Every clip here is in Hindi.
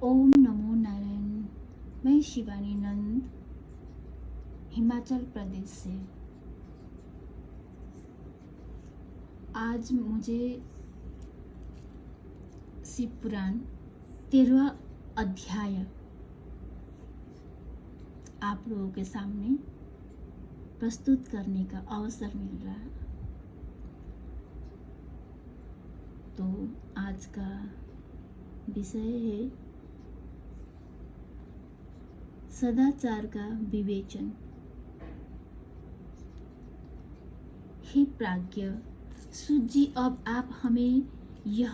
ओम नमो नारायण। मैं शिवानी नंद हिमाचल प्रदेश से। आज मुझे शिव पुराण 13वां अध्याय आप लोगों के सामने प्रस्तुत करने का अवसर मिल रहा है। तो आज का विषय है सदाचार का विवेचन। हे प्राज्ञ सूत जी, अब आप हमें यह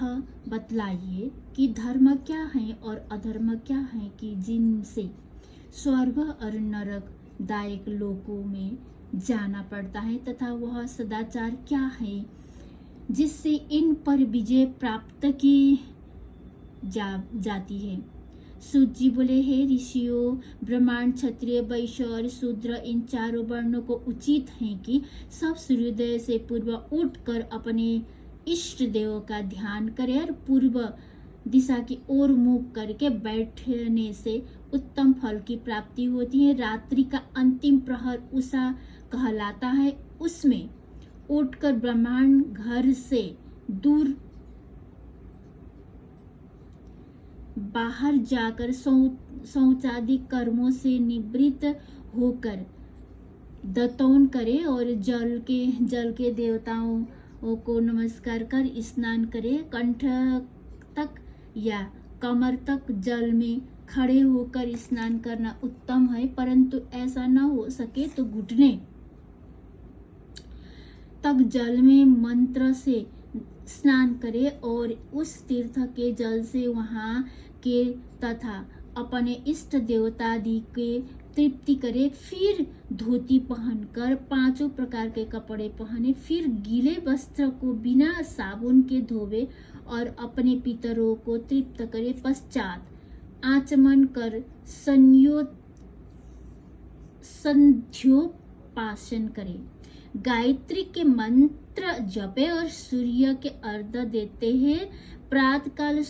बतलाइए कि धर्म क्या है और अधर्म क्या है कि जिनसे स्वर्ग और नरक दायक लोकों में जाना पड़ता है, तथा वह सदाचार क्या है जिससे इन पर विजय प्राप्त की जाती है। सूत जी बोले, हे ऋषियों, ब्राह्मण, क्षत्रिय, वैश्य और शूद्र इन चारों वर्णों को उचित है कि सब सूर्योदय से पूर्व उठकर अपने इष्ट देव का ध्यान करें और पूर्व दिशा की ओर मुख करके बैठने से उत्तम फल की प्राप्ति होती है। रात्रि का अंतिम प्रहर उषा कहलाता है। उसमें उठकर ब्राह्मण घर से दूर बाहर जाकर शौचादि कर्मों से निवृत्त होकर दतौन करे और जल के देवताओं को नमस्कार कर स्नान करे। कंठ तक या कमर तक जल में खड़े होकर स्नान करना उत्तम है, परंतु ऐसा न हो सके तो घुटने तक जल में मंत्र से स्नान करे और उस तीर्थ के जल से वहाँ के तथा अपने इष्ट देवतादि के तृप्ति करे। फिर धोती पहनकर 5 प्रकार के कपड़े पहने, फिर गीले वस्त्र को बिना साबुन के धोवे और अपने पितरों को तृप्त करे। पश्चात आचमन कर संध्योपासन करे, गायत्री के मंत्र जपे और सूर्य के अर्घ्य देते हैं। प्रातःकाल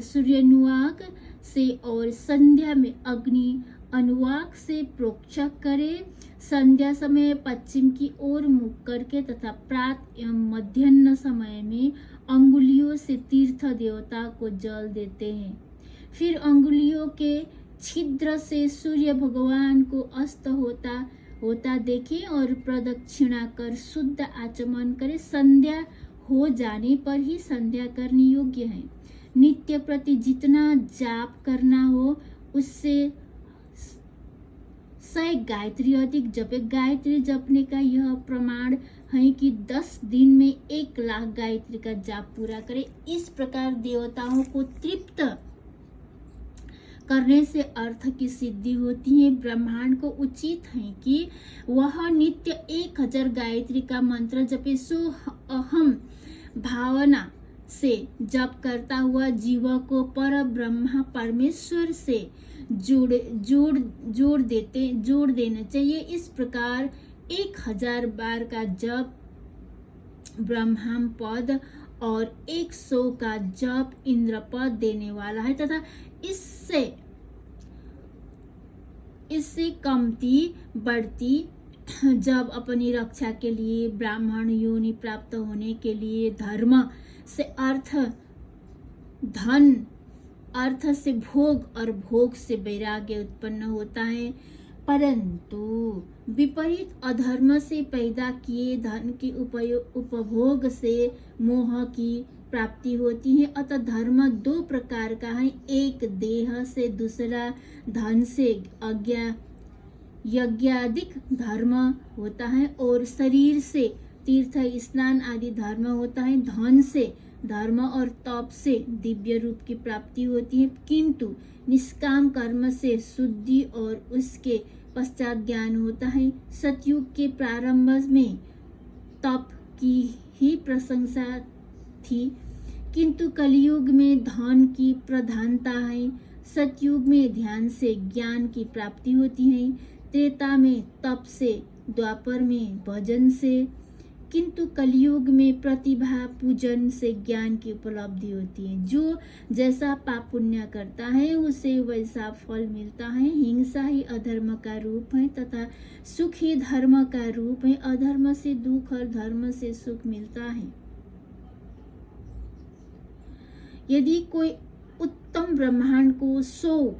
सूर्यानुवाक से और संध्या में अग्नि अनुवाक से प्रोक्षण करे। संध्या समय पश्चिम की ओर मुख करके तथा प्रातः एवं मध्याह्न समय में अंगुलियों से तीर्थ देवता को जल देते हैं। फिर अंगुलियों के छिद्र से सूर्य भगवान को अस्त होता देखें और प्रदक्षिणा कर शुद्ध आचमन करे। संध्या हो जाने पर ही संध्या करनी योग्य है। नित्य प्रति जितना जाप करना हो उससे 100 गायत्री अधिक जपे। गायत्री जपने का यह प्रमाण है कि 10 दिन में 1 लाख गायत्री का जाप पूरा करे। इस प्रकार देवताओं को तृप्त करने से अर्थ की सिद्धि होती है। ब्राह्मण को उचित है कि वह नित्य 1000 गायत्री का मंत्र जपे। सो अहम भावना से जप करता हुआ जीव को पर ब्रह्मा परमेश्वर से जोड़ देना चाहिए। इस प्रकार 1000 बार का जप ब्रह्मा पद और 100 का जप इंद्र पद देने वाला है, तथा इससे कमती बढ़ती जब अपनी रक्षा के लिए ब्राह्मण योनि प्राप्त होने के लिए धर्म से अर्थ से भोग और भोग से वैराग्य उत्पन्न होता है, परंतु विपरीत अधर्म से पैदा किए धन के उपभोग से मोह की प्राप्ति होती है। अतः धर्म 2 प्रकार का है, एक देह से, दूसरा धन से। यज्ञादिक धर्म होता है और शरीर से तीर्थ स्नान आदि धर्म होता है। धन से धर्म और तप से दिव्य रूप की प्राप्ति होती है, किंतु निष्काम कर्म से शुद्धि और उसके पश्चात ज्ञान होता है। सतयुग के प्रारंभ में तप की ही प्रशंसा थी, किंतु कलयुग में धन की प्रधानता है। सतयुग में ध्यान से ज्ञान की प्राप्ति होती है, त्रेता में तप से, द्वापर में भजन से, किंतु कलयुग में प्रतिभा पूजन से ज्ञान की उपलब्धि होती है। जो जैसा पाप पुण्य करता है उसे वैसा फल मिलता है। हिंसा ही अधर्म का रूप है तथा सुख ही धर्म का रूप है। अधर्म से दुख और धर्म से सुख मिलता है। यदि कोई उत्तम ब्रह्मांड को 100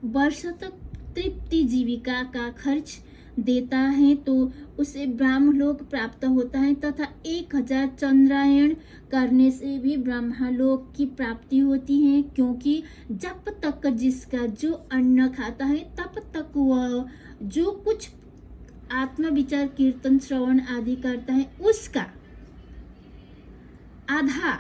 वर्ष तक तृप्ति जीविका का खर्च देता है तो उसे ब्रह्मलोक प्राप्त होता है तथा 1000 चंद्रायण करने से भी ब्रह्मलोक की प्राप्ति होती है। क्योंकि जब तक जिसका जो अन्न खाता है तब तक वह जो कुछ आत्मविचार कीर्तन श्रवण आदि करता है उसका आधा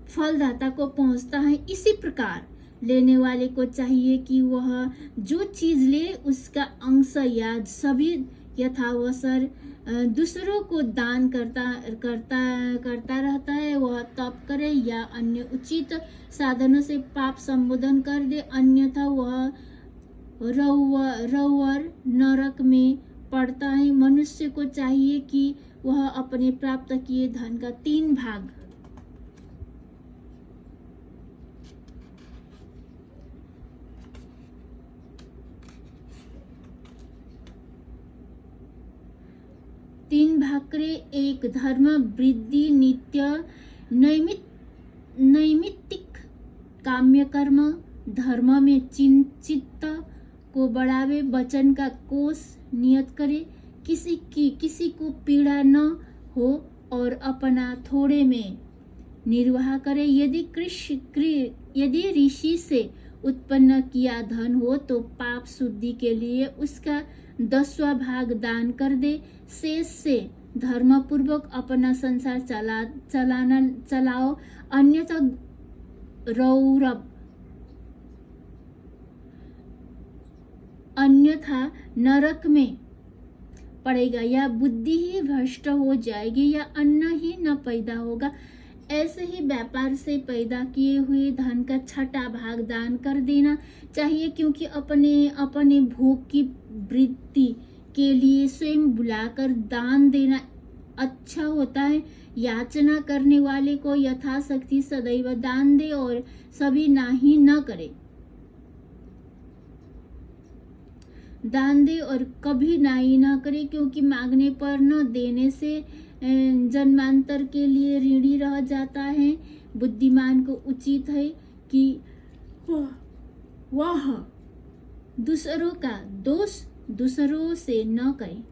फलदाता को पहुंचता है। इसी प्रकार लेने वाले को चाहिए कि वह जो चीज ले उसका अंश या सभी यथावसर दूसरों को दान करता रहता है। वह तप करे या अन्य उचित साधनों से पाप संबोधन कर दे, अन्यथा वह रौवर नरक में पड़ता है। मनुष्य को चाहिए कि वह अपने प्राप्त किए धन का 3 भाग करे। 1 धर्म वृद्धि नित्य नैमित्तिक काम्य कर्म, धर्म में चित्त को बढ़ावे, वचन का कोष नियत करे, किसी को पीड़ा न हो और अपना थोड़े में निर्वाह करे। यदि ऋषि से उत्पन्न किया धन हो तो पाप शुद्धि के लिए उसका 10वां भाग दान कर दे। शेष से धर्म पूर्वक अपना संसार चलाओ, अन्यथा रौरव नरक में पड़ेगा, या बुद्धि ही भ्रष्ट हो जाएगी या अन्न ही न पैदा होगा। ऐसे ही व्यापार से पैदा किए हुए धन का 6वां भाग दान कर देना चाहिए। क्योंकि अपने भोग की वृद्धि के लिए स्वयं बुलाकर दान देना अच्छा होता है। याचना करने वाले को यथाशक्ति सदैव दान दे और सभी नाही न करे। दान दे और कभी नाही न करे, क्योंकि मांगने पर न देने से जन्मांतर के लिए ऋणी रह जाता है। बुद्धिमान को उचित है कि वह दूसरों का दोष दूसरों से न करे,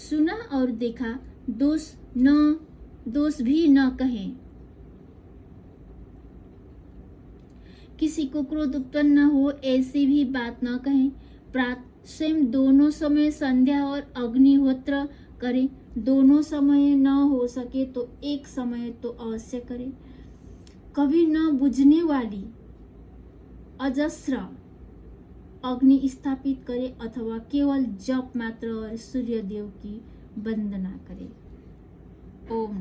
सुना और देखा दोष भी न कहे। किसी को क्रोध उत्पन्न न हो ऐसी भी बात न कहे। प्रातः स्वयं दोनों समय संध्या और अग्निहोत्र करे। दोनों समय न हो सके तो एक समय तो अवश्य करे। कभी न बुझने वाली अजस्र अग्नि स्थापित करे अथवा केवल जप मात्र और सूर्यदेव की वंदना करे। ओम।